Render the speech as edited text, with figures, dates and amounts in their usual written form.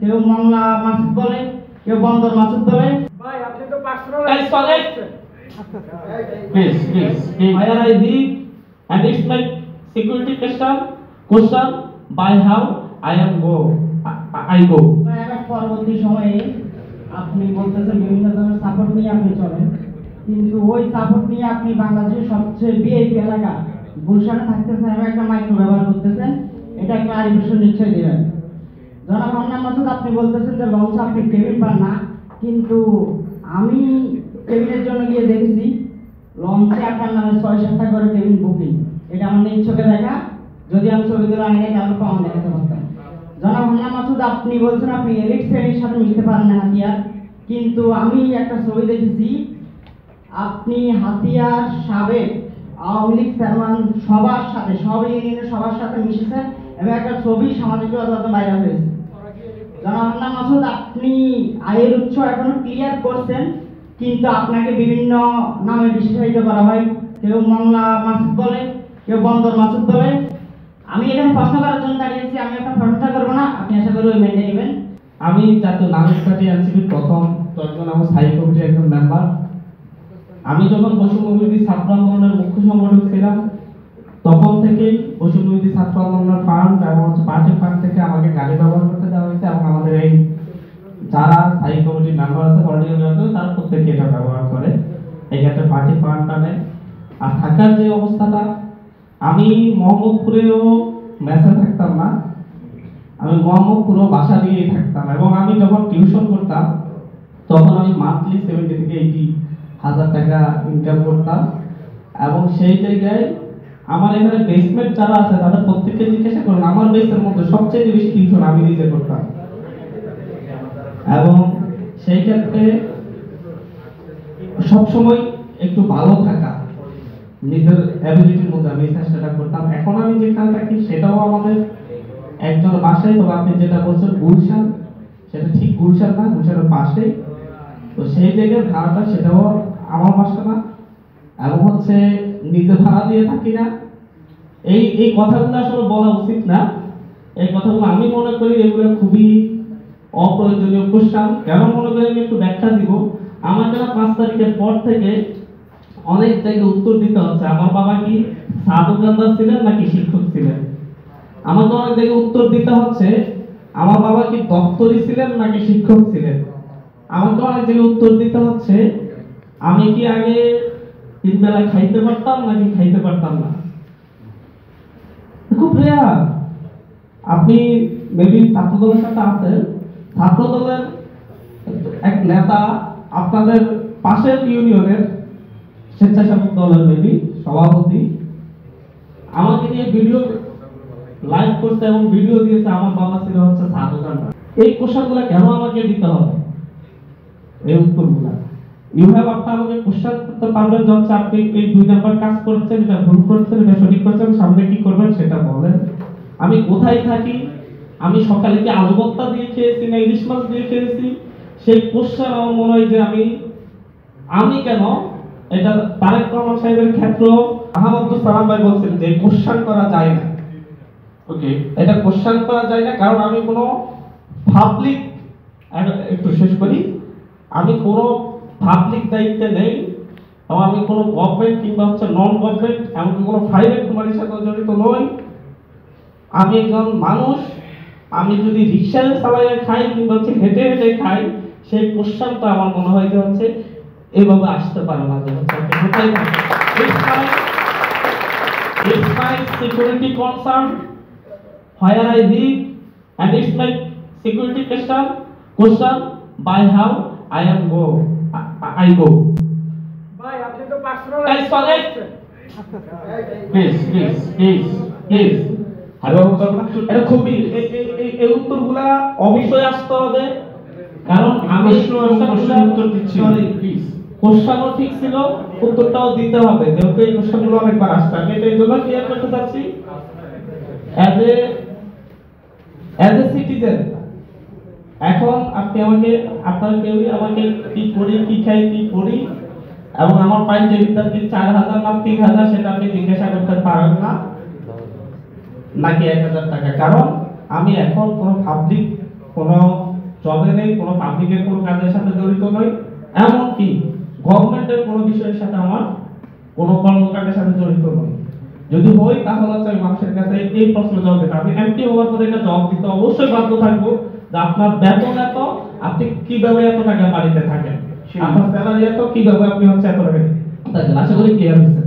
কেউ মংলা মাসুদ বলে, কেউ বন্দর মাসুদ বলে। ভাই আপনি তো personal Guys, correct. Please. Where I live, and it's my security question. Question by how I am go. I go. এখন পরবর্তী সময়ে আপনি বলতেছেন বিভিন্ন ধরনের সাপোর্ট নিয়ে আপনি চলেন, কিন্তু ওই সাপোর্ট নিয়ে আপনি বাংলাদেশের সবচেয়ে ভিআইপি এলাকা গুলশানে থাকতেছেন এবং একটা মাইক্রো ব্যবহার করতেছেন, এটা ক্লারিফিকেশন নিশ্চয়ই দেবেন। জনাব হান্নান মাসুদ, আপনি বলতেছেন যে লঞ্চে আপনি কেবিন পান না, কিন্তু আমি কেবিনের জন্য গিয়ে দেখেছি লঞ্চে আপনার নামে 6-7টা করে কেবিন বুকিং। এটা আমার নিজ চোখে দেখা, যদি আমি ছবি তুলে আনি তাহলে প্রমাণ দেখাতে পারতাম। জনাব হান্নান মাসুদ, আপনি বলছেন আপনি এলিট শ্রেণীর সাথে মিশতে পারেন না হাতিয়ার, কিন্তু আমি একটা ছবি দেখেছি আপনি হাতিয়ার সাবেক আওয়ামী লীগ চেয়ারম্যান সবার সাথে, সব ইউনিয়নের সবার সাথে মিশেছেন এবং একটা ছবি সামাজিক যোগাযোগ ভাইরাল হয়েছে। জনাব হান্নান মাসুদ, আপনি আয়ের উৎস এখনো ক্লিয়ার করছেন, কিন্তু আপনাকে বিভিন্ন নামে বিশেষায়িত করা হয়, কেউ মংলা মাসুদ বলে, কেউ বন্দর মাসুদ বলে। আমি এখানে প্রশ্ন করার জন্য দাঁড়িয়েছি, আমি একটা প্রশ্ন করবো না, আপনি আশা করি ওই মেনে নেবেন। আমি জাতীয় নাগরিক পার্টি এনসিপির প্রথম 10 জন এবং স্থায়ী কমিটির একজন মেম্বার। আমি যখন বৈষম্যবিরোধী ছাত্র আন্দোলনের মুখ্য সংগঠক ছিলাম, তখন থেকেই বৈষম্যবিরোধী ছাত্র আন্দোলনের ফান্ড এবং পার্টি ফান্ড থেকে আমাকে গাড়ি ব্যবহার করতে দেওয়া হয়েছে এবং আমাদের এই যারা স্থায়ী কমিটির মেম্বার আছে, পলিটিক্যাল মেম্বার, তারা প্রত্যেকে এটা ব্যবহার করে, এই ক্ষেত্রে পার্টি ফান্ড টানে। আর থাকার যে অবস্থাটা, আমি মোহাম্মদপুরেও মেসে থাকতাম না, আমি মোহাম্মদপুরও বাসা দিয়েই থাকতাম এবং আমি যখন টিউশন করতাম তখন আমি মান্থলি 70 থেকে 80,000 টাকা ইনকাম করতাম। এবং সেই জায়গায় আমার এখানে বেসমেন্ট যারা আছে তাদের প্রত্যেককে জিজ্ঞাসা করুন, আমার বেসের মধ্যে সবচেয়ে বেশি টিউশন আমি নিজে করতাম। এবং সেই ক্ষেত্রে সবসময় একটু ভালো থাকা, নিজের অ্যাবিলিটির মধ্যে আমি চেষ্টাটা করতাম। এখন আমি যেখানে থাকি সেটাও আমাদের একজন বাসায়, তবে আপনি যেটা বলছেন গুলশান, সেটা ঠিক গুলশান না, গুলশানের পাশেই। তো সেই জায়গার ভাড়াটা সেটাও আমার বাসা না, এবং হচ্ছে নিজে ভাড়া দিয়ে থাকি না। এই কথাগুলো আসলে বলা উচিত না, এই কথাগুলো আমি মনে করি এগুলো খুবই অপ্রয়োজনীয় কোশ্চেন। কেন মনে করি আমি একটু ব্যাখ্যা দিব। আমার যারা 5 তারিখের পর থেকে অনেক জায়গায় উত্তর দিতে হচ্ছে আমার বাবা কি চা দোকানদার ছিলেন নাকি শিক্ষক ছিলেন। আমাকে অনেক জায়গায় উত্তর দিতে হচ্ছে আমার বাবা কি দপ্তরি ছিলেন নাকি শিক্ষক ছিলেন। আমাকে অনেক জায়গায় উত্তর দিতে হচ্ছে আমি কি আগে 3 বেলা খাইতে পারতাম নাকি খাইতে পারতাম না। খুব রেয়ার। আপনি মেবি ছাত্রদলের সাথে আছেন, ছাত্রদলের এক নেতা আপনাদের পাশের ইউনিয়নের স্বেচ্ছাসেবক দলের মেবি সভাপতি আমাকে নিয়ে ভিডিও লাইভ করতে এবং ভিডিও দিয়েছে আমার বাবা ছিল হচ্ছে চা দোকানদার। এই কোশ্চেনগুলো কেন আমাকে দিতে হবে, এই উত্তরগুলো ইউ হ্যাভ আপনি আমাকে কোশ্চেন করতে পারবেন যে হচ্ছে আপনি এই 2 নাম্বার কাজ করেছেন, এটা ভুল করেছেন, এটা সঠিক করেছেন, সামনে কি করবেন সেটা বলেন। আমি কোথায় থাকি, আমি সকালে কি আলু ভর্তা দিয়ে খেয়েছি না ইলিশ মাছ দিয়ে খেয়েছি, সেই কোশ্চেন আমার মনে হয় যে আমি কেন, এটা তারেক রহমান সাহেবের ক্ষেত্র আহমদুল সালাম ভাই বলছেন যে কোশ্চেন করা যায় না। ওকে, এটা কোশ্চেন করা যায় না কারণ আমি কোনো পাবলিক, একটু শেষ করি, আমি কোনো পাবলিক দায়িত্বে নেই এবং আমি কোনো গভর্নমেন্ট কিংবা হচ্ছে নন গভর্নমেন্ট এমনকি কোনো প্রাইভেট কোম্পানির সাথে জড়িত নই। আমি একজন মানুষ, আমি যদি রিক্সায় চালাইয়ে খাই কিংবা হচ্ছে হেঁটে হেঁটে খাই, সেই কোশ্চেনটা আমার মনে হয় যে হচ্ছে এভাবে আসতে পারে না যে হচ্ছে আপনি কোথায় থাকেন। It's my security concern where I live and it's my security question by how I am go. I go. ভাই আপনি তো personal Guys, correct. Please. Hello, এটা খুবই এই উত্তরগুলা অবশ্যই আসতে হবে কারণ আমি উত্তর দিচ্ছি। প্লিজ, কোশ্চেনও ঠিক ছিল, উত্তরটাও দিতে হবে, যেহেতু এই কোশ্চেনগুলো অনেকবার আসছে। আমি এটা এই জন্য ক্লিয়ার করতে চাচ্ছি, অ্যাজ এ সিটিজেন। এখন আপনি আমাকে, আপনার কেউই আমাকে কি করি, কি খাই, কি পড়ি এবং আমার পাই যে বিদ্যার্থী 4,000 না 3,000 সেটা আপনি জিজ্ঞাসা করতে পারেন না, নাকি 1,000 টাকা। কারণ আমি এখন কোনো পাবলিক কোনো জবে নেই, কোনো পাবলিকের কোনো কাজের সাথে জড়িত নই, এমনকি গভর্নমেন্টের কোনো বিষয়ের সাথে আমার কোনো কর্মকাণ্ডের সাথে জড়িত নই। যদি হই তাহলে হচ্ছে আমি মানুষের কাছে এই প্রশ্ন জবাব দিতে, আমি এমপি হওয়ার পরে এটা জবাব দিতে অবশ্যই বাধ্য থাকবো যে আপনার বেতন এত, আপনি কিভাবে এত টাকা বাড়িতে থাকেন, আপনার স্যালারি এত, কিভাবে আপনি হচ্ছে এত টাকা থাকেন। আশা করি ক্লিয়ার হয়েছে।